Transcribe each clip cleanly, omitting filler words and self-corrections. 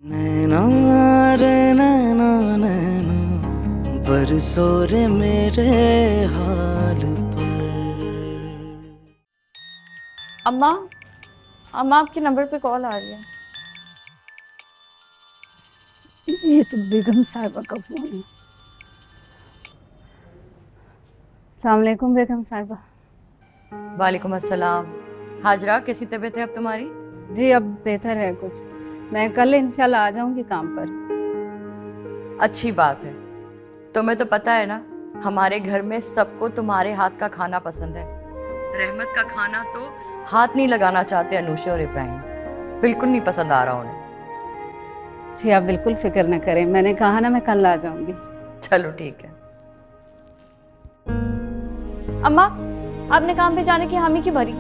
नैना रे नैना नैना बरसो रे मेरे हाल पर। अम्मा अम्मा आपके नंबर पे कॉल आ रही है। ये तो बेगम साहिबा का फोन है। अस्सलाम वालेकुम बेगम साहिबा। वालेकुम अस्सलाम। हाजरा, कैसी तबीयत है अब तुम्हारी? जी अब बेहतर है कुछ। मैं कल इंशाल्लाह आ जाऊंगी काम पर। अच्छी बात है। तुम्हें तो पता है ना, हमारे घर में सबको तुम्हारे हाथ का खाना पसंद है। रहमत का खाना तो हाथ नहीं लगाना चाहते अनुशा और इब्राहिम, बिल्कुल नहीं पसंद आ रहा उन्हें। जी आप बिल्कुल फिक्र न करें, मैंने कहा ना मैं कल आ जाऊंगी। चलो ठीक है। अम्मा आपने काम पे जाने की हामी क्यों भरी?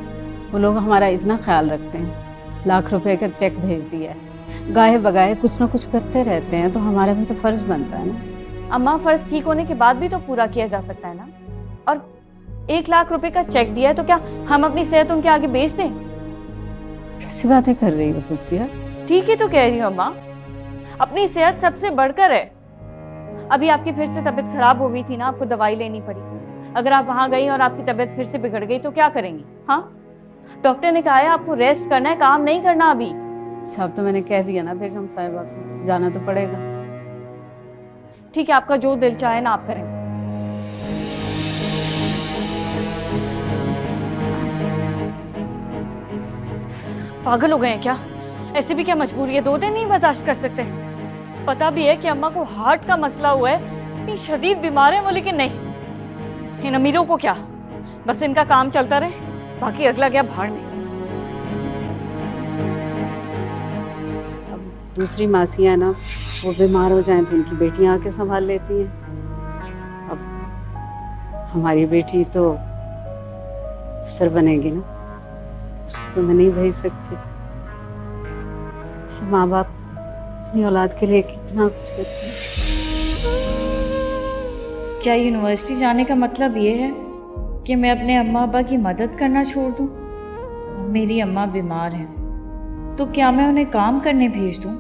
वो लोग हमारा इतना ख्याल रखते हैं, लाख रुपए का चेक भेज दिया है, गाहे बगाहे कुछ ना कुछ करते रहते हैं, तो हमारा भी तो फर्ज बनता है ना। अम्मा फर्ज ठीक होने के बाद भी तो पूरा किया जा सकता है ना। और 1 लाख रुपए का चेक दिया है तो क्या हम अपनी सेहत उनके आगे बेच दें? कैसी बातें कर रही हो कुछ? ठीक ही तो कह रही हूँ अम्मा, अपनी सेहत सबसे बढ़कर है। अभी आपकी फिर से तबीयत खराब हो गई थी ना, आपको दवाई लेनी पड़ी। अगर आप वहां गई और आपकी तबीयत फिर से बिगड़ गई तो क्या करेंगी? हाँ, डॉक्टर ने कहा है आपको रेस्ट करना है, काम नहीं करना अभी। अच्छा अब तो मैंने कह दिया ना बेगम साहिबा को, जाना तो पड़ेगा। ठीक है, आपका जो दिल चाहे ना आप करें। पागल हो गए हैं क्या? ऐसे भी क्या मजबूरी है? 2 दिन नहीं बर्दाश्त कर सकते? पता भी है कि अम्मा को हार्ट का मसला हुआ है, इतनी शदीद बीमार है वो, लेकिन नहीं, इन अमीरों को क्या, बस इनका काम चलता रहे, बाकी अगला गया भाड़ में। अब दूसरी मासियाँ ना, वो बीमार हो जाएं तो उनकी बेटियां आके संभाल लेती हैं। अब हमारी बेटी तो अफसर बनेगी ना, उसको तो मैं नहीं भेज सकती। ऐसे माँ बाप अपनी औलाद के लिए कितना कुछ करते हैं। क्या यूनिवर्सिटी जाने का मतलब ये है कि मैं अपने अम्मा अब्बा की मदद करना छोड़ दूं? और मेरी अम्मा बीमार हैं तो क्या मैं उन्हें काम करने भेज दूं?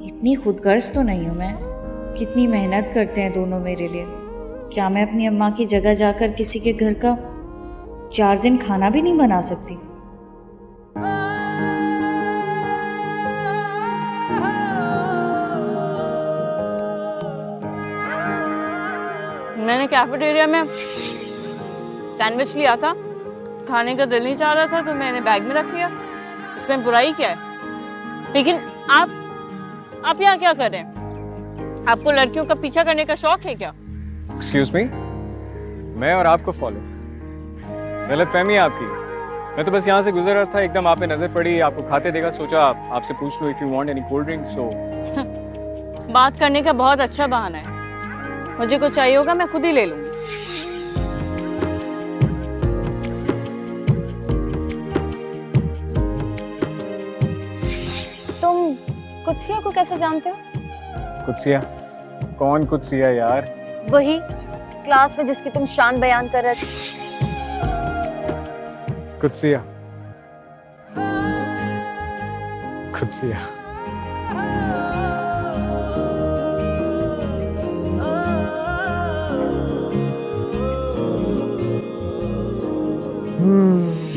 इतनी खुदगर्ज तो नहीं हूं मैं, कितनी मेहनत करते हैं दोनों मेरे लिए। क्या मैं अपनी अम्मा की जगह जाकर किसी के घर का 4 दिन खाना भी नहीं बना सकती? मैंने कैफेटेरिया में सैंडविच लिया था, खाने का दिल नहीं चाह रहा था तो मैंने बैग में रख लिया। इसमें बुराई क्या है? लेकिन आप यहाँ क्या कर रहे हैं? आपको लड़कियों का पीछा करने का शौक है क्या? एक्सक्यूज मी, मैं और आपको फॉलो, गलत फहमी है आपकी। मैं तो बस यहाँ से गुजर रहा था, एकदम आप पे नजर पड़ी, आपको खाते देखा, सोचा आपसे पूछ लो if you want any cold drink. So बात करने का बहुत अच्छा बहाना है। मुझे कुछ चाहिए होगा मैं खुद ही ले लूंगी। तुम कुत्सिया को कैसे जानते हो? कुत्सिया? कौन कुत्सिया यार? वही क्लास में जिसकी तुम शान बयान कर रहे थे। कुत्सिया कुत्सिया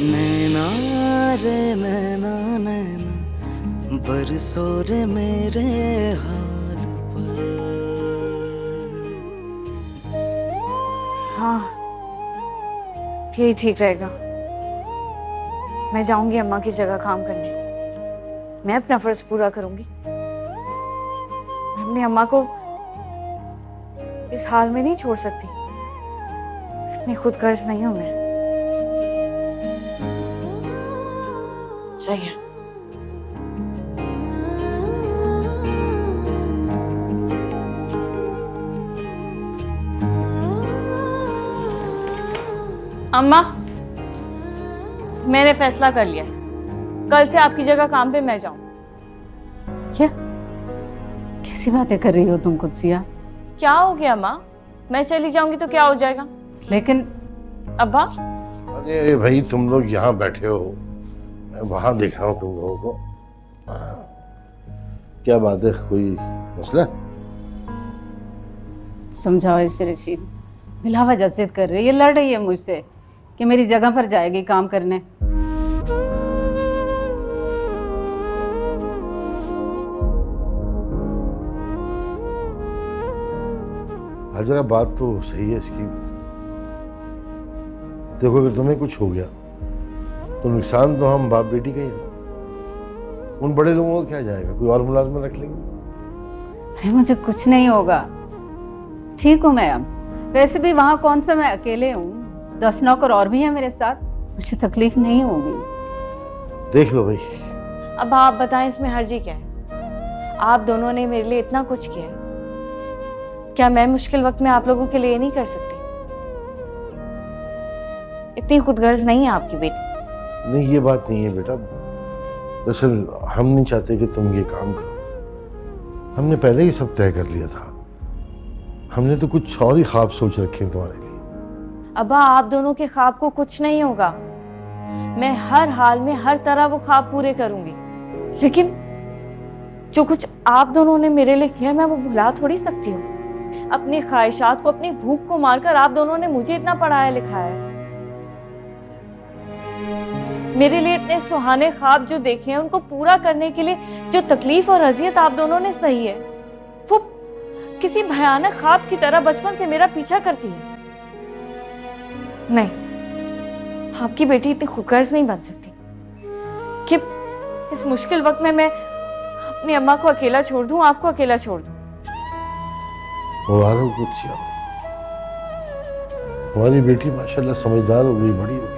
नैना रे नैना नैना बरसो रे मेरे हाल पर। हाँ, यही ठीक रहेगा। मैं जाऊंगी अम्मा की जगह काम करने। मैं अपना फर्ज पूरा करूंगी। मैं अपनी अम्मा को इस हाल में नहीं छोड़ सकती। इतनी खुदगर्ज नहीं हूं मैं। चाहिए अम्मा, मैंने फैसला कर लिया है, कल से आपकी जगह काम पे मैं जाऊं। क्या कैसी बातें कर रही हो तुम कुत्सिया? क्या हो गया अम्मा? मैं चली जाऊंगी तो क्या हो जाएगा? लेकिन अब्बा, अरे भाई तुम लोग यहाँ बैठे हो, मैं वहां देख रहा हूँ तुम लोगों को। क्या बात है, कोई मसला? समझाओ इसे रशीद, बिला वजह जिद कर रही है, लड़ रही है मुझसे कि मेरी जगह पर जाएगी काम करने। हाजरा बात तो सही है इसकी। देखो अगर तुम्हें कुछ हो गया तो नुकसान तो हम बाप बेटी का ही है। उन बड़े लोगों का क्या जाएगा, कोई और मुलाजमा रख लेंगे। अरे मुझे कुछ नहीं होगा, ठीक हूँ मैं अब। वैसे भी वहाँ कौन सा मैं अकेले हूँ, 10 नौकर और भी हैं मेरे साथ, मुझे तकलीफ नहीं होगी। देख लो भाई। अब आप बताएं इसमें हर्जी क्या है? आप दोनों ने मेरे लिए इतना कुछ किया है, क्या मैं मुश्किल वक्त में आप लोगों के लिए नहीं कर सकती? इतनी खुदगर्ज नहीं है आपकी बेटी। नहीं ये बात नहीं है बेटा, दरअसल हम नहीं चाहते कि तुम ये काम करो। हमने पहले ही सब तय कर लिया था। हमने तो कुछ और ही ख्वाब सोच रखे हैं तुम्हारे लिए। अब्बा आप दोनों के ख्वाब को कुछ नहीं होगा, मैं हर हाल में हर तरह वो ख्वाब पूरे करूंगी। लेकिन जो कुछ आप दोनों ने मेरे लिए किया मैं वो भुला थोड़ी सकती हूँ। अपनी ख्वाहिशात को, अपनी भूख को मारकर आप दोनों ने मुझे इतना पढ़ाया लिखाया है। मेरे लिए इतने सुहाने ख्वाब जो देखे हैं उनको पूरा करने के लिए जो तकलीफ और अजियत आप दोनों ने सही है, वो किसी भयानक ख्वाब की तरह बचपन से मेरा पीछा करती है। नहीं, आपकी बेटी इतनी खुदगर्ज नहीं बन सकती कि इस मुश्किल वक्त में मैं अपनी अम्मा को अकेला छोड़ दूं, आपको अकेला छोड़ दूं। मुबारक कुछ हमारी बेटी माशाल्लाह समझदार हो गई, बड़ी हो गई।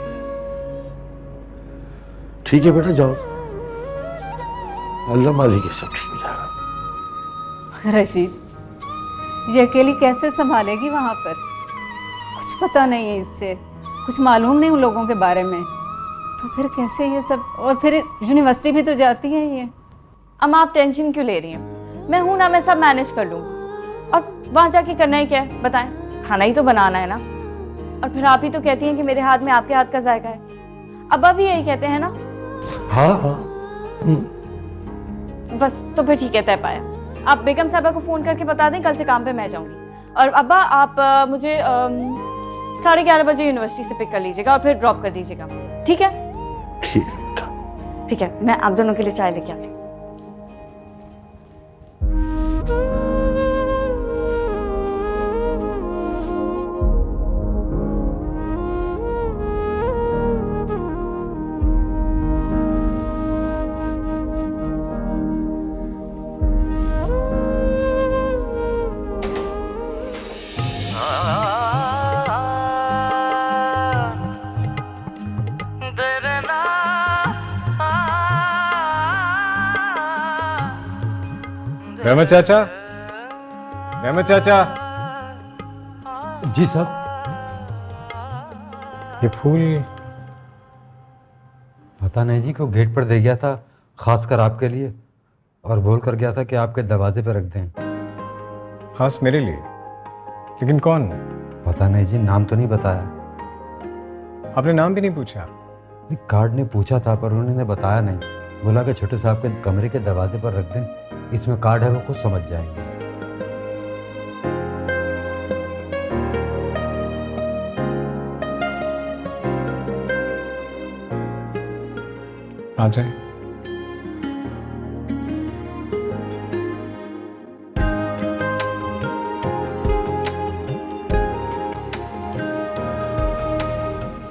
ठीक है बेटा जाओ, अल्लाह मालिक है, सब ठीक हो जाएगा। रशीद ये अकेली कैसे संभालेगी वहाँ पर? कुछ पता नहीं है इससे, कुछ मालूम नहीं उन लोगों के बारे में, तो फिर कैसे ये सब? और फिर यूनिवर्सिटी भी तो जाती है ये। अम्मा आप टेंशन क्यों ले रही हैं? मैं हूं ना, मैं सब मैनेज कर लूँगी। और वहाँ जाके करना ही क्या है बताएं? खाना ही तो बनाना है ना। और फिर आप ही तो कहती हैं कि मेरे हाथ में आपके हाथ का जायका है। अब्बा भी यही कहते हैं ना? हाँ हाँ। बस तो फिर ठीक है, तय पाया। आप बेगम साहबा को फ़ोन करके बता दें कल से काम पे मैं जाऊँगी। और अब्बा आप मुझे 11:30 बजे यूनिवर्सिटी से पिक कर लीजिएगा और फिर ड्रॉप कर दीजिएगा, ठीक है? ठीक है बेटा। ठीक है, मैं आप दोनों के लिए चाय लेके आती हूँ। रहमत चाचा, रहमत चाचा। जी साहब। ये फूल पता नहीं जी क्यों गेट पर दे गया था, खासकर आपके लिए, और बोल कर गया था कि आपके दरवाजे पर रख दें। खास मेरे लिए? लेकिन कौन? पता नहीं जी, नाम तो नहीं बताया। आपने नाम भी नहीं पूछा? गार्ड ने पूछा था पर उन्होंने बताया नहीं, बोला कि छोटे साहब के कमरे के दरवाजे पर रख दें, इसमें कार्ड है वो खुद समझ जाएंगे। आप जाएं।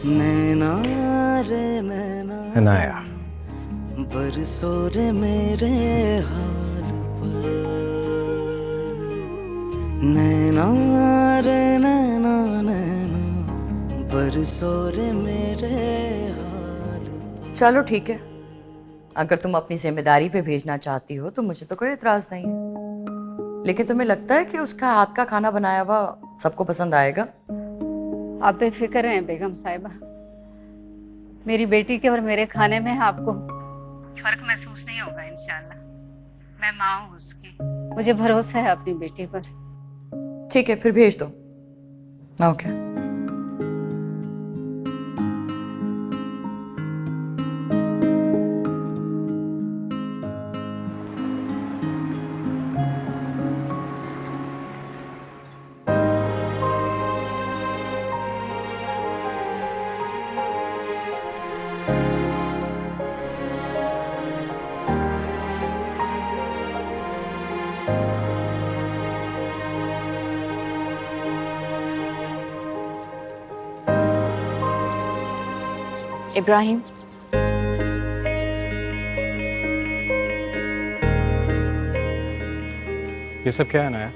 नैना रे नैना अनाया, बरसो रे मेरे हाल पर। नैना रे नैना नैना बरसो रे मेरे हाल पर। चलो ठीक है, अगर तुम अपनी जिम्मेदारी पे भेजना चाहती हो तो मुझे तो कोई एतराज नहीं है। लेकिन तुम्हें लगता है कि उसका हाथ का खाना बनाया हुआ सबको पसंद आएगा? आप बेफिक्र हैं बेगम साहिबा, मेरी बेटी के और मेरे खाने में आपको फर्क महसूस नहीं होगा इंशाल्लाह। मैं माँ हूँ उसकी, मुझे भरोसा है अपनी बेटी पर। ठीक है फिर भेज दो। ओके। इब्राहिम, ये सब क्या है अनाया?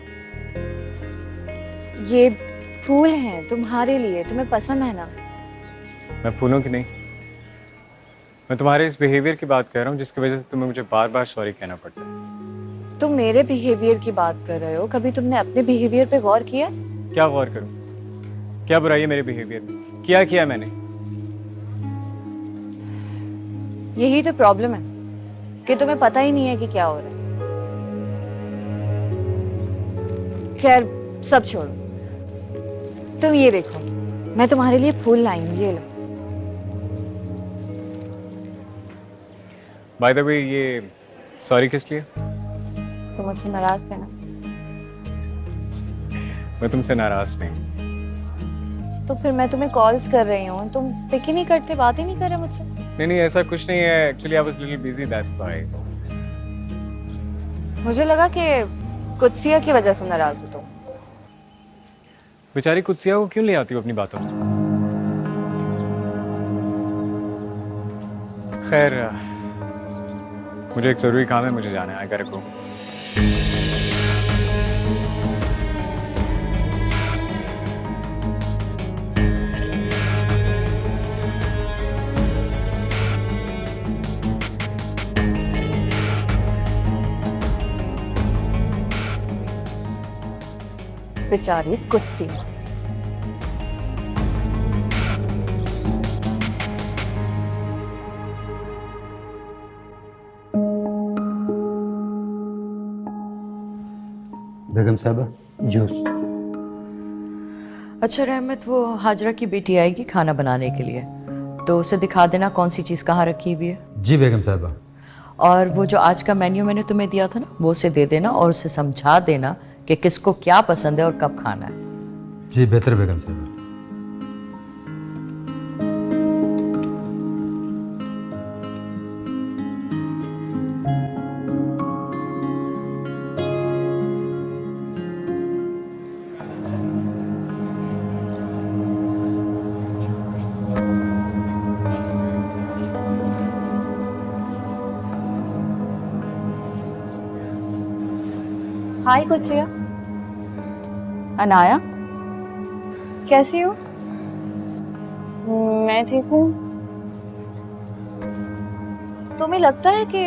ये फूल हैं तुम्हारे लिए, तुम्हें पसंद है ना? मैं फूलों की नहीं, मैं तुम्हारे इस बिहेवियर की बात कर रहा हूँ जिसकी वजह से तुम्हें मुझे बार बार सॉरी कहना पड़ता है। तुम मेरे बिहेवियर की बात कर रहे हो, कभी तुमने अपने बिहेवियर पे गौर किया? क्या गौर करूँ? क्या बुराई है मेरे बिहेवियर में? क्या किया मैंने? यही तो प्रॉब्लम है कि तुम्हें पता ही नहीं है कि क्या हो रहा है। खैर, सब छोड़ो, तुम ये देखो, मैं तुम्हारे लिए फूल लाई हूँ, ये लो। बाय द वे, ये सॉरी किस लिए? तुम मुझसे नाराज थे ना? मैं तुमसे नाराज नहीं। तो फिर मैं तुम्हें कॉल्स कर रही हूँ, तुम पिक ही नहीं करते, बात ही नहीं कर रहे मुझसे। नहीं, ऐसा कुछ नहीं है। Actually I was little busy, that's why. मुझे लगा कि कुत्सिया की वजह से नाराज हो तुम। बेचारी कुत्सिया को क्यों ले आती हो अपनी बातों में? खैर, मुझे एक जरूरी काम है, मुझे जाना है। I got to go. बेचारी कुत्सिया। बेगम साहबा, जूस। अच्छा रहमत, वो हाजरा की बेटी आएगी खाना बनाने के लिए, तो उसे दिखा देना कौन सी चीज़ कहाँ रखी हुई है। जी बेगम साहबा। और वो जो आज का मेन्यू मैंने तुम्हें दिया था ना, वो उसे दे देना और उसे समझा देना कि किसको क्या पसंद है और कब खाना है। जी बेहतर बेगम साहबा। हाय कुत्सिया, अनाया, कैसी हो? मैं ठीक हूँ। तुम्हें लगता है कि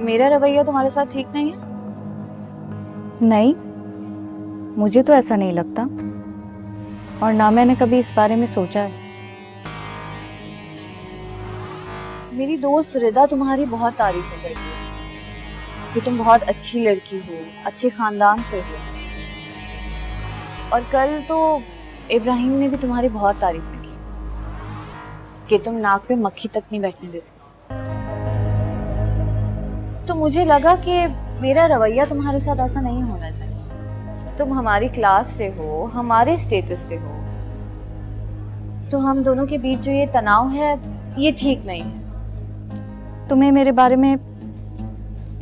मेरा रवैया तुम्हारे साथ ठीक नहीं है? नहीं, मुझे तो ऐसा नहीं लगता, और ना मैंने कभी इस बारे में सोचा है। मेरी दोस्त रिदा तुम्हारी बहुत तारीफें करती है कि तुम बहुत अच्छी लड़की हो, अच्छे खानदान से हो। और कल तो इब्राहिम ने भी तुम्हारी बहुत तारीफें की कि तुम नाक पे मक्खी तक नहीं बैठने देते। तो मुझे लगा कि मेरा रवैया तुम्हारे साथ ऐसा नहीं होना चाहिए। तुम हमारी क्लास से हो, हमारे स्टेटस से हो, तो हम दोनों के बीच जो ये तनाव है, ये ठीक नहीं है। तुम्हें मेरे बारे में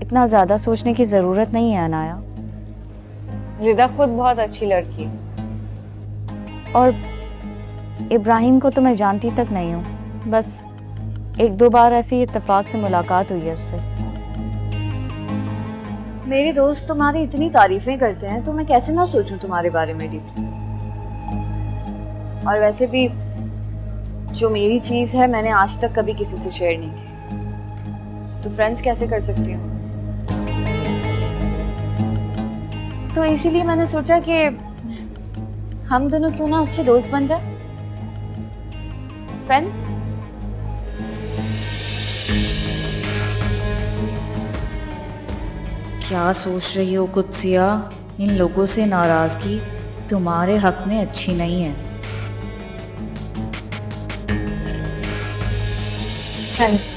इतना ज़्यादा सोचने की ज़रूरत नहीं है अनाया। रिदा खुद बहुत अच्छी लड़की है, और इब्राहिम को तो मैं जानती तक नहीं हूँ, बस एक दो बार ऐसी इत्तेफाक से मुलाकात हुई है उससे। मेरे दोस्त तुम्हारी इतनी तारीफें करते हैं तो मैं कैसे ना सोचूं तुम्हारे बारे में डीपली। और वैसे भी जो मेरी चीज़ है मैंने आज तक कभी किसी से शेयर नहीं की, तो फ्रेंड्स कैसे कर सकती हूँ? तो इसीलिए मैंने सोचा कि हम दोनों क्यों ना अच्छे दोस्त बन जाए, फ्रेंड्स। क्या सोच रही हो कुत्सिया? इन लोगों से नाराज़गी तुम्हारे हक में अच्छी नहीं है। फ्रेंड्स,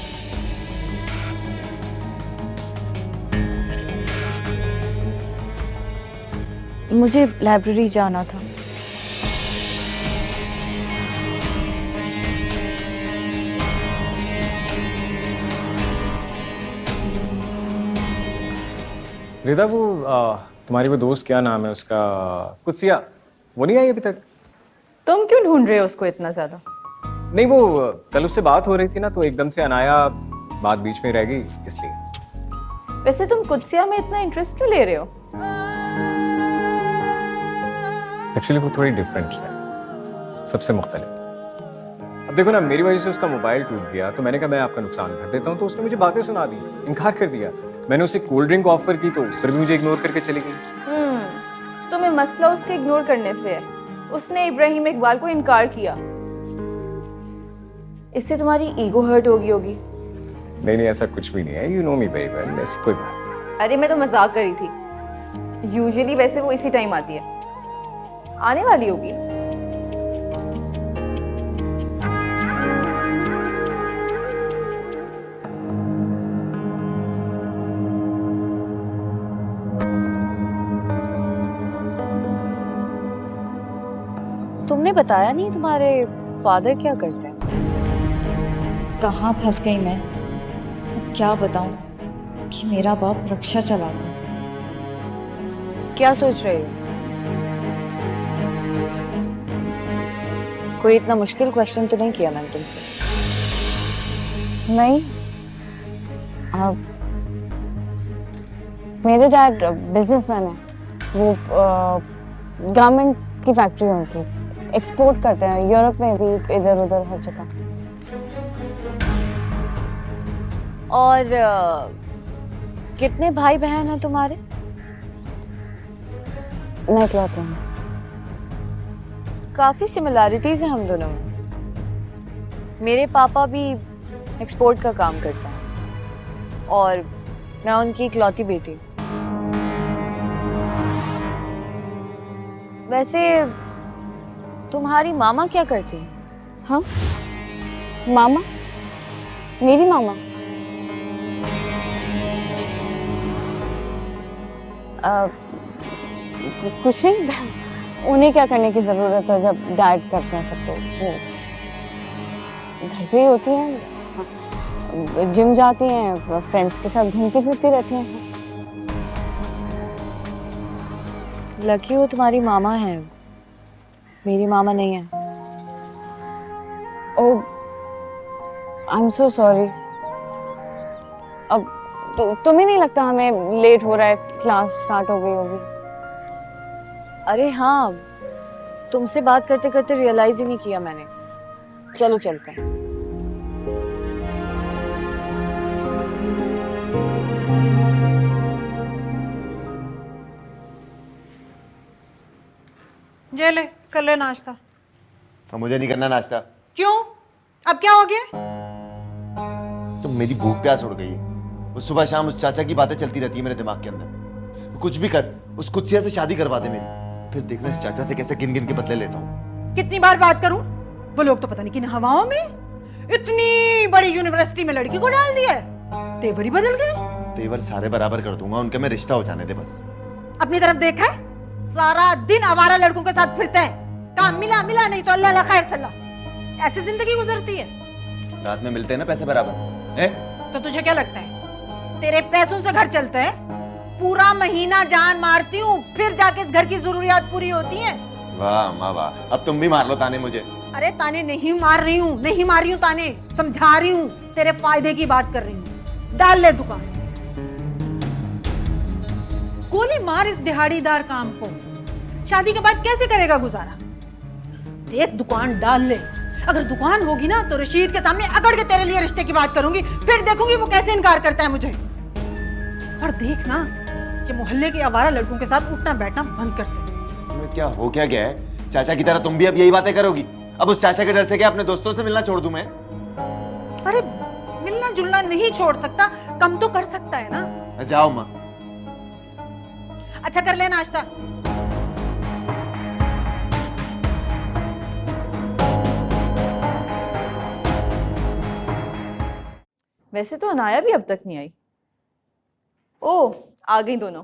मुझे लाइब्रेरी जाना था। रिदा वो तुम्हारी वो दोस्त क्या नाम है उसका, कुत्सिया, वो नहीं आई अभी तक? तुम क्यों ढूंढ रहे हो उसको इतना ज्यादा? नहीं वो कल उससे बात हो रही थी ना, तो एकदम से अनाया बात बीच में रह गई इसलिए। वैसे तुम कुत्सिया में इतना इंटरेस्ट क्यों ले रहे हो? एक्चुअली वो थोड़ी डिफरेंट है, सबसे मुख्तलिफ। अब देखो ना, मेरी वजह से उसका मोबाइल टूट गया तो मैंने कहा मैं आपका नुकसान भर देता हूँ, तो उसने मुझे बातें सुना दी, इनकार कर दिया। मैंने उसे कोल्ड ड्रिंक ऑफर की तो उस पर भी मुझे इग्नोर करके चली गई। तुम्हें मसला उसके इग्नोर करने से है। उसने इब्राहिम इकबाल को इनकार किया, इससे तुम्हारी ईगो हर्ट होगी। नहीं नहीं, ऐसा कुछ भी नहीं है, you know me very well, ऐसी कोई बात नहीं। अरे मैं तो मजाक करी थी। यूजुअली वैसे वो इसी टाइम आती है, आने वाली होगी। तुमने बताया नहीं तुम्हारे फादर क्या करते हैं? कहाँ फंस गई मैं, अब क्या बताऊं कि मेरा बाप रक्षा चलाता है। क्या सोच रहे हो? कोई इतना मुश्किल क्वेश्चन तो नहीं किया मैंने तुमसे? नहीं, मेरे डैड बिजनेसमैन है। वो गारमेंट्स की फैक्ट्री है उनकी, एक्सपोर्ट करते हैं यूरोप में भी, इधर उधर हर जगह। और कितने भाई बहन हैं तुम्हारे? मैं इकलौती हूँ। काफी सिमिलैरिटीज हैं हम दोनों में। मेरे पापा भी एक्सपोर्ट का काम करते हैं और मैं उनकी इकलौती बेटी हूँ। वैसे तुम्हारी मामा क्या करती है? हाँ, मामा? मेरी मामा? कुछ नहीं, उन्हें क्या करने की जरूरत है जब डैड करते हैं सब। तो वो घर पे ही होती हैं, जिम जाती हैं, फ्रेंड्स के साथ घूमती फिरती रहती हैं। लकी हो तुम्हारी मामा है, मेरी मामा नहीं है। ओह, आई एम सो सॉरी। अब तुम्हें नहीं लगता हमें लेट हो रहा है, क्लास स्टार्ट हो गई होगी? अरे हाँ, तुमसे बात करते करते रियलाइज ही नहीं किया मैंने। चलो चलते हैं। ये ले, कर ले नाश्ता। तो मुझे नहीं करना नाश्ता। क्यों? अब क्या हो गया? तो मेरी भूख प्यास उड़ गई है। वो सुबह शाम उस चाचा की बातें चलती रहती है मेरे दिमाग के अंदर। कुछ भी कर, उस कुत्सिया से शादी करवा दे मेरी, फिर देखना इस चाचा से कैसे गिन गिन के बदले लेता हूँ। कितनी बार बात करूं? वो लोग तो पता नहीं किन हवाओं में इतनी बड़ी यूनिवर्सिटी में लड़की को डाल दिया है, तेवर ही बदल गए। तेवर सारे बराबर कर दूंगा, उनके में रिश्ता हो जाने दे बस। अपनी तरफ देखा है? सारा दिन आवारा लड़कों के साथ फिरते हैं, काम मिला मिला, नहीं तो अल्लाह ला खैर सल्ला। ऐसी जिंदगी गुजरती है। रात में मिलते हैं ना पैसे बराबर है? तो तुझे क्या लगता है तेरे पैसों से घर चलता है? पूरा महीना जान मारती हूँ, फिर जाके इस घर की जरूरियात पूरी होती है। वाह माँ वाह, अब तुम भी मार लो ताने मुझे। अरे ताने नहीं मार रही हूँ, नहीं मार रही हूँ ताने, समझा रही हूँ, तेरे फायदे की बात कर रही हूँ। डाल ले दुकान, गोली मार इस दिहाड़ीदार काम को। शादी के बाद कैसे करेगा गुजारा? देख दुकान डाल ले, अगर दुकान होगी ना तो रशीद के सामने अकड़ के तेरे लिए रिश्ते की बात करूंगी, फिर देखूंगी वो कैसे इनकार करता है मुझे। और देख ना, ये मोहल्ले के आवारा लड़कों के साथ उठना बैठना बंद कर दे। तुम्हें क्या हो क्या गया है? चाचा की तरह तुम भी अब यही बातें करोगी? अब उस चाचा के डर से क्या अपने दोस्तों से मिलना छोड़ दूं मैं? अरे मिलना जुलना नहीं छोड़ सकता, कम तो कर सकता है ना। जाओ माँ। अच्छा कर ले नाश्ता। वैसे तो अनाया भी अब तक नहीं आई। ओह, आ गई दोनों,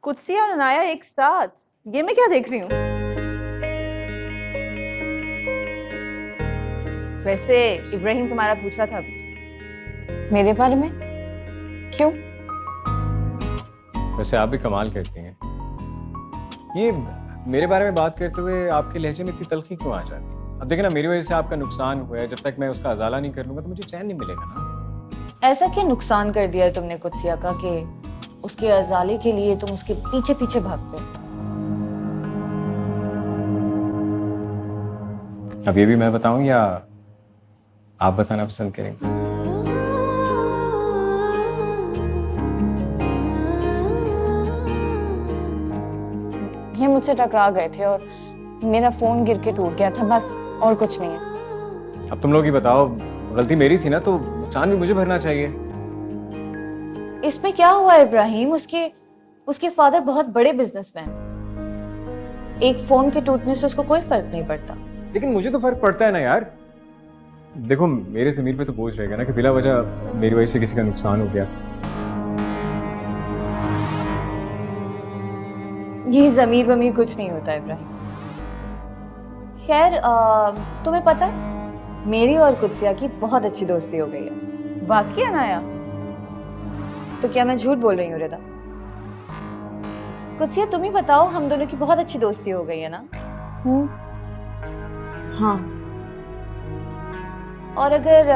कुत्सिया और अनाया एक साथ। ये मैं क्या देख रही हूँ? वैसे इब्राहिम तुम्हारा पूछ रहा था मेरे बारे में? क्यों? वैसे आप भी कमाल करती हैं। ये मेरे बारे में बात करते हुए आपके लहजे में इतनी तल्खी क्यों आ जाती है? अब देखिए ना, मेरी वजह से आपका नुकसान हुआ है, जब तक मैं उसका अजाला नहीं कर लूंगा तो मुझे चैन नहीं मिलेगा ना। ऐसा क्या नुकसान कर दिया है तुमने कुत्सिया का कि उसके अजाले के लिए तुम उसके पीछे पीछे भागते हो? अब ये भी मैं बताऊं या आप बताना पसंद करेंगे? ये मुझसे टकरा गए थे और मेरा फोन गिर के टूट गया था, बस और कुछ नहीं है। अब तुम लोग ही बताओ, गलती मेरी थी ना, तो नुकसान भी मुझे भरना चाहिए। इसमें क्या हुआ इब्राहिम? उसके फादर बहुत बड़े बिजनेसमैन, एक फोन के टूटने से उसको कोई फर्क नहीं पड़ता। लेकिन मुझे तो फर्क पड़ता है ना यार। देखो, मेरे ज़मीर पे तो बोझ रहेगा ना कि बिला वजह मेरी वजह से किसी का नुकसान हो गया। ये जमीर वमीर कुछ नहीं होता इब्राहिम। खैर, तुम्हें पता है मेरी और कुत्सिया की बहुत अच्छी दोस्ती हो गई है। वाकई अनाया? तो क्या मैं झूठ बोल रही हूँ रिदा? कुत्सिया तुम ही बताओ, हम दोनों की बहुत अच्छी दोस्ती हो गई है ना? हाँ। और अगर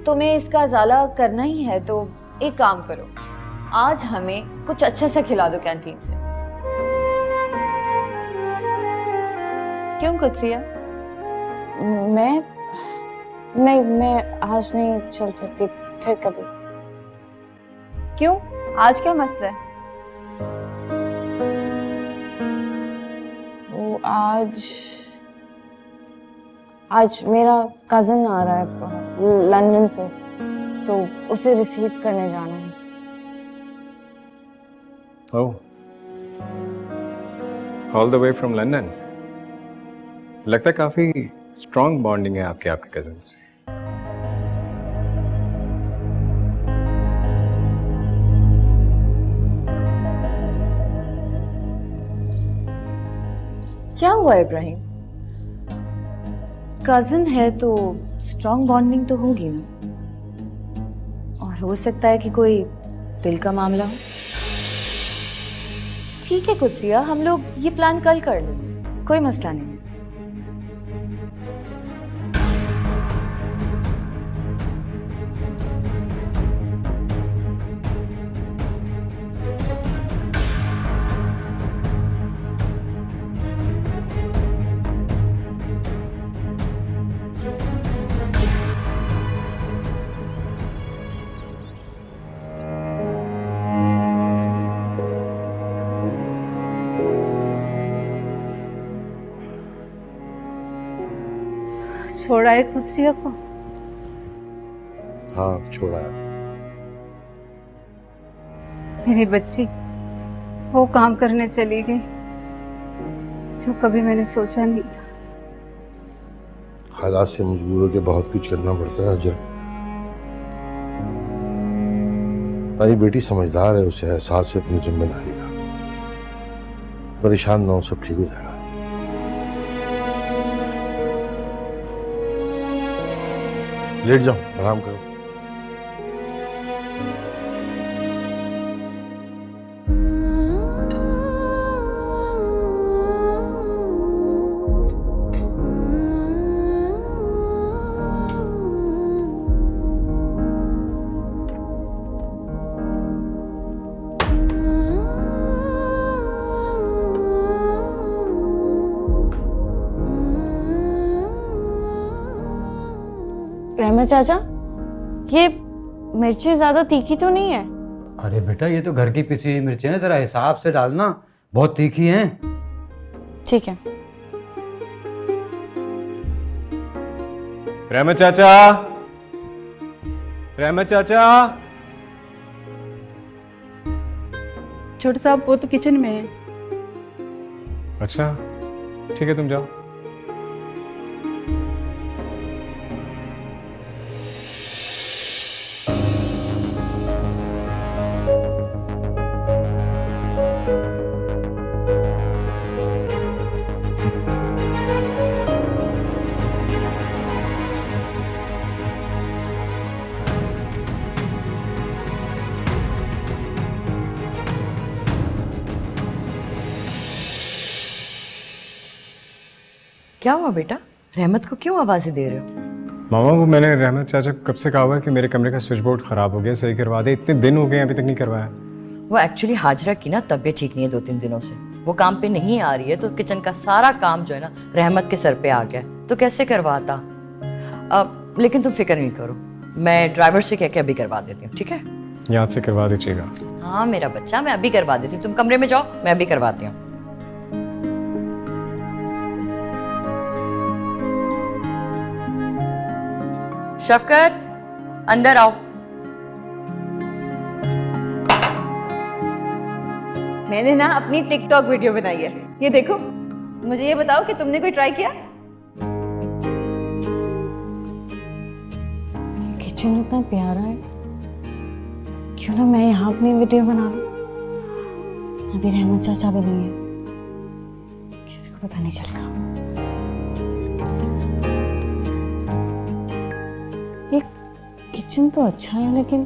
तुम्हें इसका अजाला करना ही है तो एक काम करो, आज हमें कुछ अच्छा सा खिला दो कैंटीन से। क्यों कुत्सिया? मैं आज नहीं चल सकती, फिर कभी। क्यों? आज क्या मसला है? वो आज मेरा कजन आ रहा है लंदन से, तो उसे रिसीव करने जाना है। Oh, all the way from London. लगता है काफी स्ट्रॉन्ग बॉन्डिंग है आपके कजन से। क्या हुआ इब्राहिम? कजिन है तो स्ट्रॉन्ग बॉन्डिंग तो होगी ना, और हो सकता है कि कोई दिल का मामला हो। ठीक है कुत्सिया, हम लोग ये प्लान कल कर लेंगे, कोई मसला नहीं। छोड़ा है कुत्सिया को? हाँ, छोड़ा है। मेरी बच्ची वो काम करने चली गई जो कभी मैंने सोचा नहीं था। हालात से मजबूर होकर बहुत कुछ करना पड़ता है अजय। मेरी बेटी समझदार है, उसे एहसास है अपनी जिम्मेदारी का। परेशान ना हो, सब ठीक हो जाएगा। लेट जाओ, आराम करो। रहमत चाचा, ये मिर्ची ज्यादा तीखी तो नहीं है? अरे बेटा, ये तो घर की पिसी हुई मिर्चें हैं, जरा हिसाब से डालना, बहुत तीखी हैं। ठीक है। रहमत चाचा, रहमत चाचा। छोटे साहब वो तो किचन में है। अच्छा ठीक है, तुम जाओ। क्या हुआ बेटा? रहमत को क्यों आवाज़ें दे रहे हो? मामा वो मैंने रहमत चाचा को कब से कहा हुआ है कि मेरे कमरे का स्विच बोर्ड ख़राब हो गया, सही करवा दे। इतने दिन हो गए अभी तक नहीं करवाया। वो एक्चुअली हाजरा की ना तबीयत ठीक नहीं है 2-3 दिनों से, वो काम पे नहीं आ रही है, तो किचन का सारा काम जो है ना रहमत के सर पे आ गया है, तो कैसे करवाता। लेकिन तुम फिक्र नहीं करो, मैं ड्राइवर से कह के अभी करवा देती हूँ, ठीक है? याद से करवा दीजिएगा। हाँ मेरा बच्चा, मैं अभी करवा देती हूँ, तुम कमरे में जाओ, मैं अभी करवाती हूँ। शफकत, अंदर आओ। मैंने ना अपनी टिकटॉक वीडियो बनाई है, ये देखो। मुझे ये बताओ कि तुमने कोई ट्राई किया? किचन इतना प्यारा है, क्यों ना मैं यहाँ अपनी वीडियो बना लूं। अभी रहमत चाचा भी नहीं है, किसी को पता नहीं चलेगा। ये किचन तो अच्छा है, लेकिन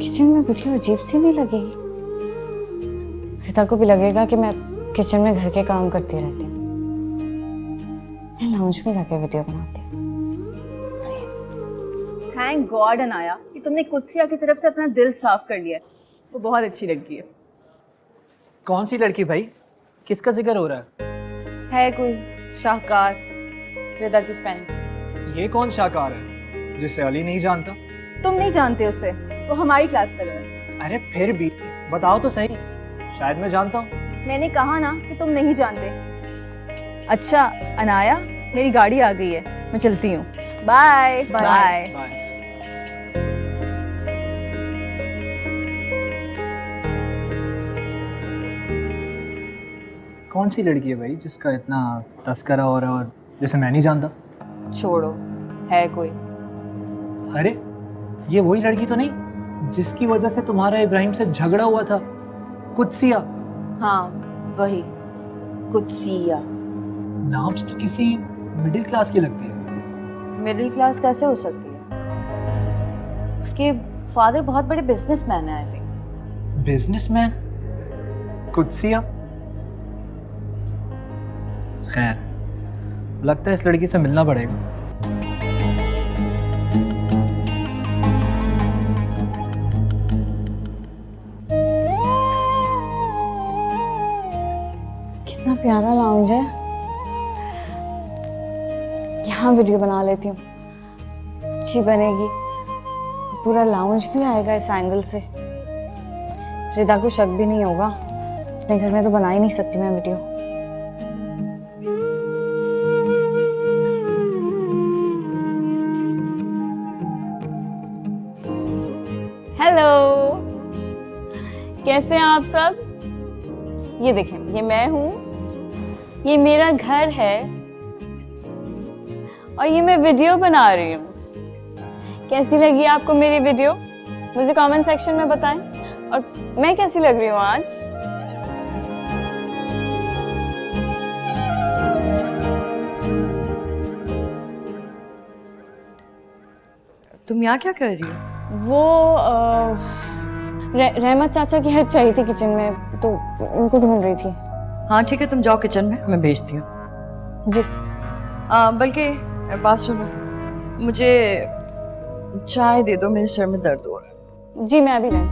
किचन में वीडियो अजीब सी नहीं लगेगी। रिता को भी लगेगा कि मैं किचन में घर के काम करती रहती हूँ। मैं लाउंज में जाके वीडियो बनाती हूँ। सही है। थैंक गॉड अनाया कि तुमने कुत्सिया की तरफ से अपना दिल साफ कर लिया है। वो बहुत अच्छी लड़की है। कौन सी लड़की भाई? किसका जिक्र हो रहा है कोई शाहकार, रिदा की फ्रेंड। है? ये कौन शाहकार है जिसे अली नहीं जानता? तुम नहीं जानते उसे, वो हमारी क्लास फेलो है। अरे फिर भी बताओ तो सही, शायद मैं जानता हूँ। मैंने कहा ना कि तुम नहीं जानते। अच्छा अनाया, मेरी गाड़ी आ गई है, मैं चलती हूँ। Bye bye. बाय। कौन सी लड़की है भाई जिसका इतना तस्करा हो रहा है और जिसे मैं नहीं जानता? छोड़ो, है कोई। अरे ये वही लड़की तो नहीं जिसकी वजह से तुम्हारा इब्राहिम से झगड़ा हुआ था, कुत्सिया? हाँ वही, कुत्सिया। नाम से तो किसी मिडिल क्लास की लगती है। मिडिल क्लास कैसे हो सकती है? उसके फादर बहुत बड़े बिजनेसमैन है, आई थिंक। बिजनेसमैन? कुत्सिया? खैर, लगता है इस लड़की से मिलना पड़ेगा। कितना प्यारा लाउंज है, यहाँ वीडियो बना लेती हूँ, अच्छी बनेगी। पूरा लाउंज भी आएगा इस एंगल से, रिदा को शक भी नहीं होगा। अपने घर में तो बना ही नहीं सकती मैं वीडियो। हेलो, कैसे हैं आप सब? ये देखें, ये मैं हूँ, ये मेरा घर है और ये मैं वीडियो बना रही हूँ। कैसी लगी आपको मेरी वीडियो? मुझे कमेंट सेक्शन में बताएं। और मैं कैसी लग रही हूँ आज? तुम यहाँ क्या कर रही हो? वो रहमत चाचा की हेल्प चाहिए थी किचन में, तो उनको ढूंढ रही थी। हाँ ठीक है, तुम जाओ किचन में, मैं भेजती हूँ। जी। बल्कि बात सुनो, मुझे चाय दे दो, मेरे सर में दर्द हो रहा है। जी मैं अभी लाई।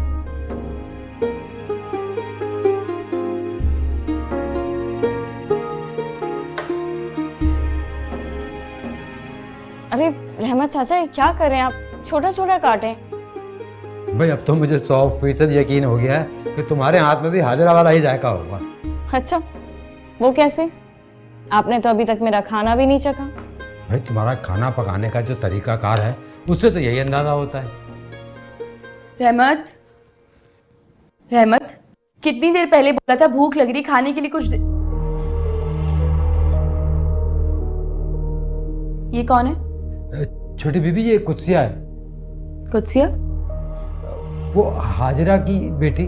अरे रहमत चाचा, ये क्या कर रहे हैं आप? छोटा छोटा काटें। भाई अब तो मुझे 100% यकीन हो गया है कि तुम्हारे हाथ में भी हाजिरा वाला ही जायका होगा। अच्छा, वो कैसे? आपने तो अभी तक मेरा खाना भी नहीं चखा। भाई तुम्हारा खाना पकाने का जो तरीकाकार है, उससे तो यही अंदाजा होता है। रहमत, रहमत, कितनी देर पहले बोला था भूख लग रही, खाने के लिए कुछ दे। ये कौन है? छोटी बीबी, ये कुत्सिया है। कुत्सिया? वो हाजिरा की बेटी।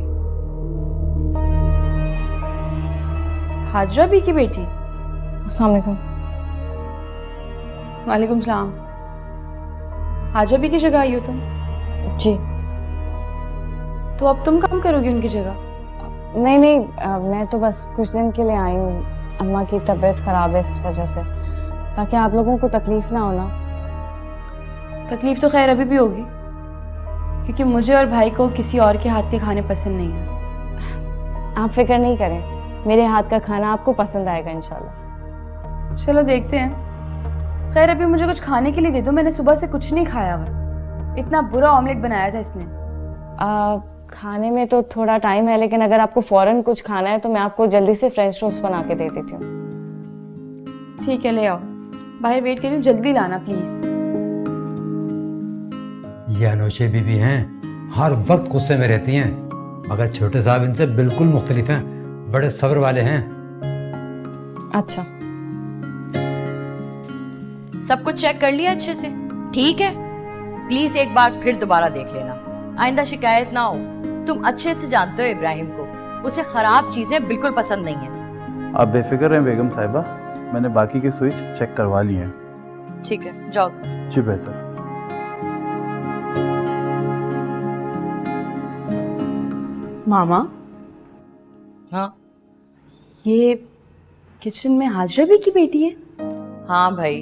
हाजरा बी की बेटी? अस्सलाम वालेकुम। वालेकुम सलाम। हाजरा बी की जगह आई हो तुम? जी। तो अब तुम काम करोगी उनकी जगह? नहीं नहीं, मैं तो बस कुछ दिन के लिए आई हूँ। अम्मा की तबीयत ख़राब है इस वजह से, ताकि आप लोगों को तकलीफ़ ना हो ना। तकलीफ तो खैर अभी भी होगी, क्योंकि मुझे और भाई को किसी और के हाथ के खाने पसंद नहीं है। आप फिक्र नहीं करें, मेरे हाथ का खाना आपको पसंद आएगा इंशाल्लाह। चलो देखते हैं। खैर अभी मुझे कुछ खाने के लिए दे दो, मैंने सुबह से कुछ नहीं खाया हुआ। इतना बुरा ऑमलेट बनाया था इसने। खाने में तो थोड़ा टाइम है, लेकिन अगर आपको फ़ौरन कुछ खाना है तो मैं आपको जल्दी से फ्रेंच टोस्ट बना के दे देती हूँ। ठीक है, ले आओ। बाहर वेट कर रही हूँ, जल्दी लाना प्लीज़। ये अनोशे बीबी हैं, हर वक्त गुस्से में रहती हैं, मगर छोटे साहब इनसे बिल्कुल मुख्तलिफ हैं, बड़े सब्र वाले हैं। अच्छा, सब कुछ चेक कर लिया अच्छे से? ठीक है, प्लीज एक बार फिर दोबारा देख लेना, आइंदा शिकायत ना हो। तुम अच्छे से जानते हो इब्राहिम को, उसे खराब चीजें बिल्कुल पसंद नहीं है। आप बेफिक्र हैं बेगम साहिबा, मैंने बाकी के स्विच चेक करवा लिए हैं। ठीक है, जाओ तुम। जी बेहतर। मामा, हाँ ये किचन में हाजरा भी की बेटी है? हाँ भाई,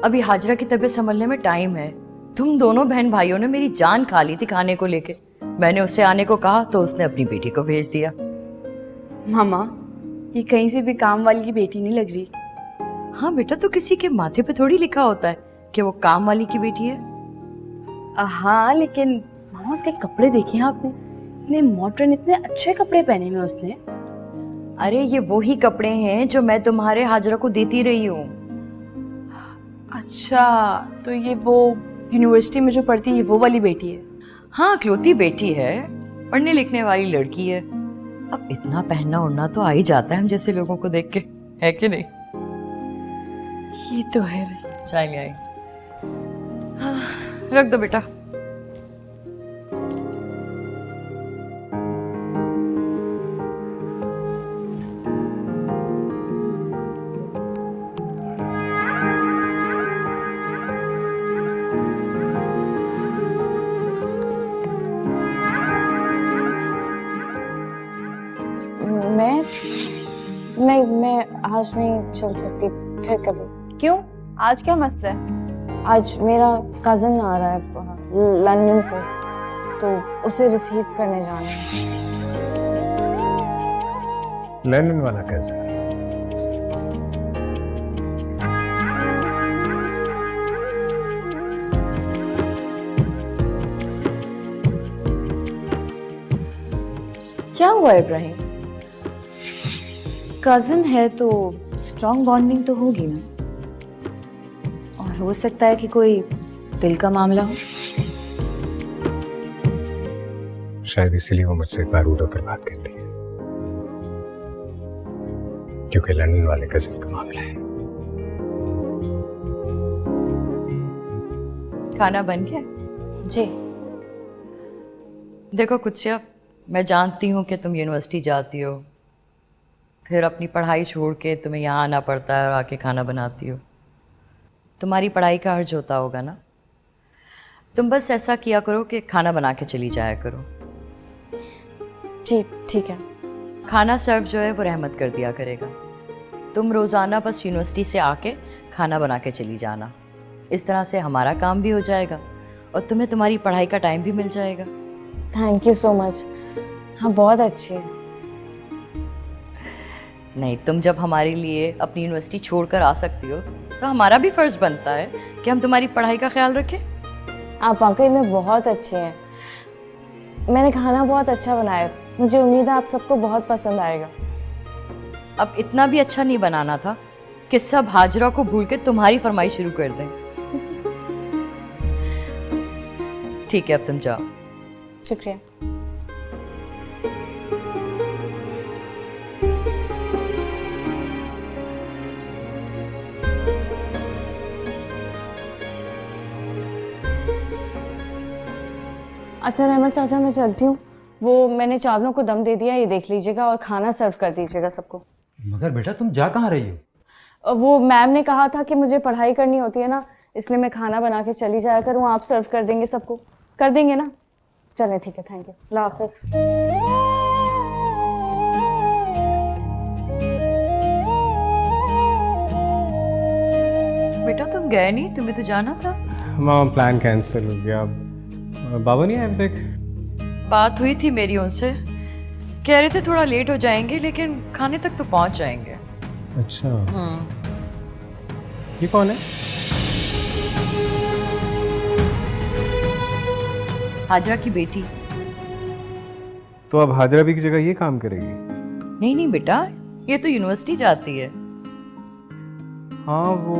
अभी हाजरा की तबीयत संभलने में टाइम है। तुम दोनों बहन भाइयों ने मेरी जान खा ली थी खाने को लेके। मैंने उससे आने को कहा तो उसने अपनी बेटी को भेज दिया। मामा, ये कहीं से भी काम वाली की बेटी नहीं लग रही। हाँ बेटा, तो किसी के माथे पे थोड़ी लिखा होता है कि वो काम वाली की बेटी है। हाँ, लेकिन मामा उसके कपड़े देखे हैं आपने? इतने मॉडर्न, इतने अच्छे कपड़े पहने हुए उसने। अरे ये वही कपड़े हैं जो मैं तुम्हारे हाजरा को देती रही हूँ। अच्छा, तो ये वो यूनिवर्सिटी में जो पढ़ती है, ये वो वाली बेटी है? हाँ, इकलौती बेटी है, पढ़ने लिखने वाली लड़की है। अब इतना पहनना उड़ना तो आ ही जाता है हम जैसे लोगों को देख के, है कि नहीं? ये तो है बस। चाय ले आई। हाँ, रख दो बेटा। मैं आज नहीं चल सकती, फिर कभी। क्यों? आज क्या मसला है? आज मेरा कज़न आ रहा है लंदन से, तो उसे रिसीव करने जाना है। लंदन वाला कैसा? क्या हुआ इब्राहिम? कजिन है तो स्ट्रॉन्ग बॉन्डिंग तो होगी ना, और हो सकता है कि कोई दिल का मामला हो। शायद इसीलिए वो मुझसे इतना रूड होकर बात करती है, क्योंकि लंदन वाले कजिन का मामला है। खाना बन गया? जी। देखो कुत्सिया, मैं जानती हूँ कि तुम यूनिवर्सिटी जाती हो, फिर अपनी पढ़ाई छोड़ के तुम्हें यहाँ आना पड़ता है और आके खाना बनाती हो। तुम्हारी पढ़ाई का अर्ज होता होगा ना। तुम बस ऐसा किया करो कि खाना बना के चली जाया करो। जी ठीक है। खाना सर्व जो है वो रहमत कर दिया करेगा। तुम रोज़ाना बस यूनिवर्सिटी से आके खाना बना के चली जाना। इस तरह से हमारा काम भी हो जाएगा और तुम्हें तुम्हारी पढ़ाई का टाइम भी मिल जाएगा। Thank you so much. हाँ, बहुत अच्छी है। नहीं, तुम जब हमारे लिए अपनी यूनिवर्सिटी छोड़कर आ सकती हो तो हमारा भी फ़र्ज़ बनता है कि हम तुम्हारी पढ़ाई का ख्याल रखें। आप वाकई में बहुत अच्छे हैं। मैंने खाना बहुत अच्छा बनाया, मुझे उम्मीद है आप सबको बहुत पसंद आएगा। अब इतना भी अच्छा नहीं बनाना था कि सब हाजरा को भूल के तुम्हारी फरमाइश शुरू कर दें। ठीक है, अब तुम जाओ। शुक्रिया। अच्छा रहमत चाचा, मैं चलती हूँ। वो मैंने चावलों को दम दे दिया, ये देख लीजिएगा, और खाना सर्व कर दीजिएगा सबको। मगर बेटा तुम जा कहाँ रही हो? वो मैम ने कहा था कि मुझे पढ़ाई करनी होती है ना, इसलिए मैं खाना बना के चली जाया करूँ। आप सर्व कर देंगे सबको? कर देंगे ना? चलें ठीक है, थैंक यू। अल्लाह हाफ़िज़। गए नहीं? तुम्हें तो जाना था। मामा प्लान कैंसिल हो गया। बाबा नहीं आए अब तक? बात हुई थी मेरी उनसे, कह रहे थे थोड़ा लेट हो जाएंगे लेकिन खाने तक तो पहुंच जाएंगे। अच्छा। ये कौन है? हाजरा की बेटी। तो अब हाजरा भी की जगह ये काम करेगी? नहीं नहीं बेटा, ये तो यूनिवर्सिटी जाती है। हाँ, वो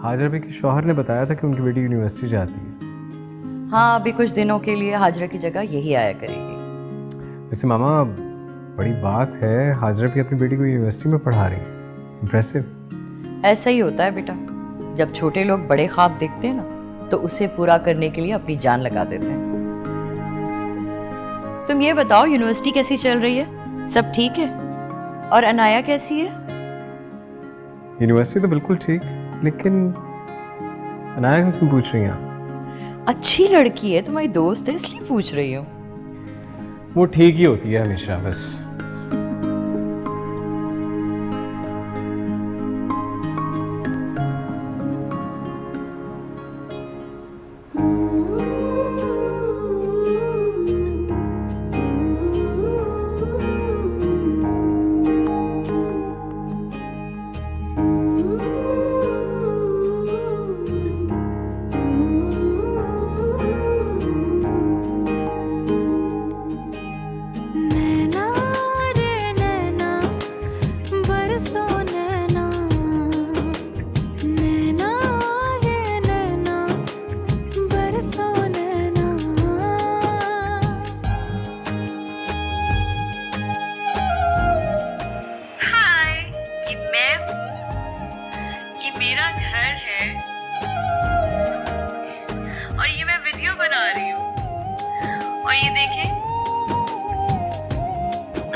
हाजरा भी के शौहर ने बताया था कि उनकी बेटी यूनिवर्सिटी जाती है। हाँ, अभी कुछ दिनों के लिए हाजरा की जगह यही आया करेगी। वैसे मामा बड़ी बात है, हाजरा भी अपनी बेटी को यूनिवर्सिटी में पढ़ा रही है। इम्प्रेसिव। ऐसा ही होता है बेटा, जब छोटे लोग बड़े ख्वाब देखते हैं ना तो उसे पूरा करने के लिए अपनी जान लगा देते हैं। तुम ये बताओ, यूनिवर्सिटी कैसी चल रही है? सब ठीक है? और अनाया कैसी है? यूनिवर्सिटी तो बिल्कुल ठीक, लेकिन अनाया को क्यों पूछ रही हैं आप? अच्छी लड़की है, तुम्हारी दोस्त है, इसलिए पूछ रही हूँ। वो ठीक ही होती है हमेशा बस।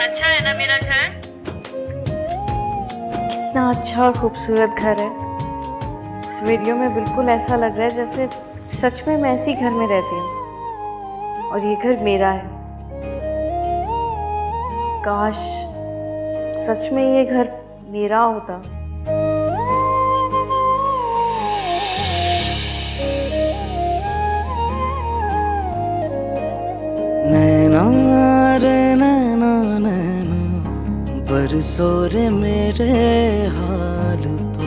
अच्छा है ना मेरा घर? कितना अच्छा खूबसूरत घर है। इस वीडियो में बिल्कुल ऐसा लग रहा है जैसे सच में मैं इसी घर में रहती हूँ और ये घर मेरा है। काश सच में ये घर मेरा होता। नैना रे नैना नैना बरसो रे मेरे हाल पर।